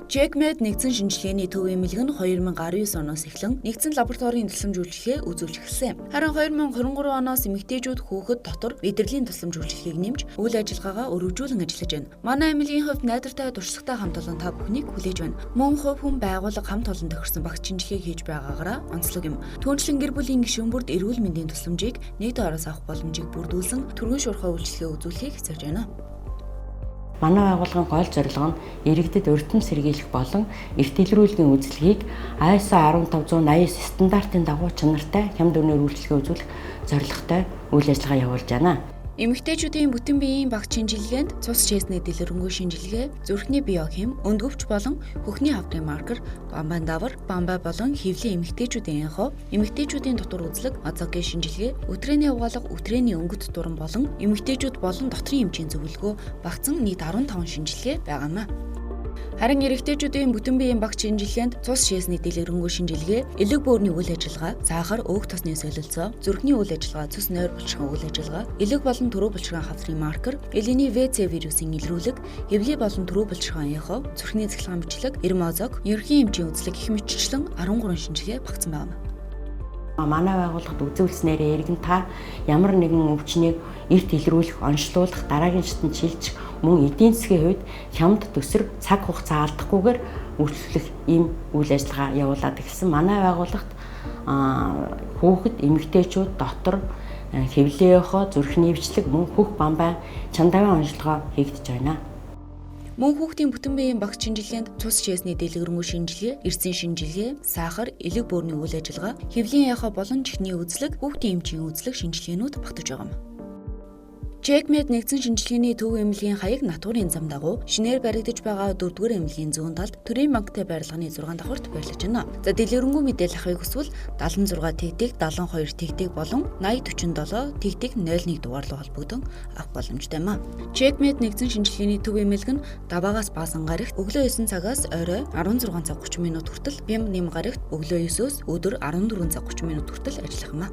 JECMED нэгдсэн шинжилгээний төв эмнэлэг нь 2019 оноос эхлэн нэгдсэн лабораторийн тусламж үйлчилгээ үзүүлж эхэлсэн. Харин 2023 оноос эмэгтэйчүүд хүүхэд дотор мэдрэлийн тусламж үйлчилгээг нэмж үйл ажиллагаагаа өргөжүүлэн ажиллаж байна. Манай эмнэлгийн хувьд найдвартай туршлагатай хамт олон та бүхнийг хүлээж байна. Мөн хувь хүн байгууллага хамт олон тохирсон багц шинжилгээг хийж байгаагаараа онцлог юм. Түүнчлэн гэр бүлийн гишүүн бүрд эрүүл мэндийн тусламжийг нэг дээрээс авах боломжийг бүрдүүлсэн түргэн шуурхай үйлчилгээ үзүүлэхийг хүсэж байна. Манай байгууллагын гол зорилго нь иргэдэд урьдчилан сэргийлэх болон эрт илрүүлгийн үйлчилгээг ISO 15189 стандартын дагуу чанартай хямд үнээр үйлчилгээ үзүүлэх зорилготой үйл ажиллагаа явуулж байна. Эмэгтэйчүүдийн бүтэн биеийн багц шинжилгээнд цус чэсний дэлгэрэнгүй шинжилгээ, зүрхний биохим, өндгөвч болон хөхний хавдрын маркер, бамбайн давар, бамбай болон хөвлийн эмэгтэйчүүдийн эхо, эмэгтэйчүүдийн дотор үзлэг, азогийн шинжилгээ, өтрээний угаалга, өтрээний өнгөт дуран болон эмэгтэйчүүд болон дотрын эмчийн зөвлөгөө багцсан нийт 15 шинжилгээ байгаамаа. Харин эрэгтэйчүүдийн бүтэн биеийн багц шинжилгээнд цус шээсний дэлгэрэнгүй шинжилгээ, элэг бөөрийн үйл ажиллагаа, сахар, өг тосны солилцоо, зүрхний үйл ажиллагаа, цус нойр булчирхайн үйл ажиллагаа, элэг болон түрүү булчирхайн хавдрын маркер, элийн ВЦ вирусын илрүүлэг, хэвлий болон түрүү булчирхайн эхо, зүрхний цэцлэгаан бичлэг, эрмозог, ерөнхий эмчийн үзлэг гэх мэтчлэн 13 шинжилгээ багцсан байна. Манай байгууллагад үзүүлснээр иргэн та ямар нэгэн өвчнийг эрт илрүүлэх, онцлуулах, дараагийн шатанд шилжих, мөн эдийн засгийн хувьд хямд төсвөр цаг хугацаа алдахгүйгээр үйлчлэх ийм үйл ажиллагаа явуулаад эхэлсэн. Манай байгууллагт хүүхэд, эмэгтэйчүүд дотор хэвлээхоо, зүрхний эвчлэг, мөн хөх бамбай чандавын онцлогоо хийгдэж байна. Мөн хүүхдийн бүтэн биеийн багц шинжилгээнд цус чэсний дэлгэрэнгүй шинжилгээ, эрсийн шинжилгээ, сахар, элэг бөөрийн үйл ажиллагаа, хэвлийн яхаа болон чихний үзлэг, хүүхдийн эмчийн үзлэг шинжилгээнүүд багтаж байгаа юм. JECMED нэгдсэн шинжилгээний төв эмнэлгийн хаяг натуурын зам дагуу шинээр баригдаж байгаа 4-р эмнэлгийн зүүн талд төрийн банктай барилганы 6 давхарт байрлаж байна. За дэлгэрэнгүй мэдээлэл авахыг хүсвэл 76 тэгтэг 72 тэгтэг болон 8047 тэгтэг 01 дугаар руу холбогдсон авах боломжтой юм а. JECMED нэгдсэн шинжилгээний төв эмнэлэг нь даваагаас баасан гарагт өглөө 9 цагаас орой 16 цаг 30 минут хүртэл, бям нэм гарагт өглөө 9-өөс өдөр 14 цаг 30 минут хүртэл ажиллах юм а.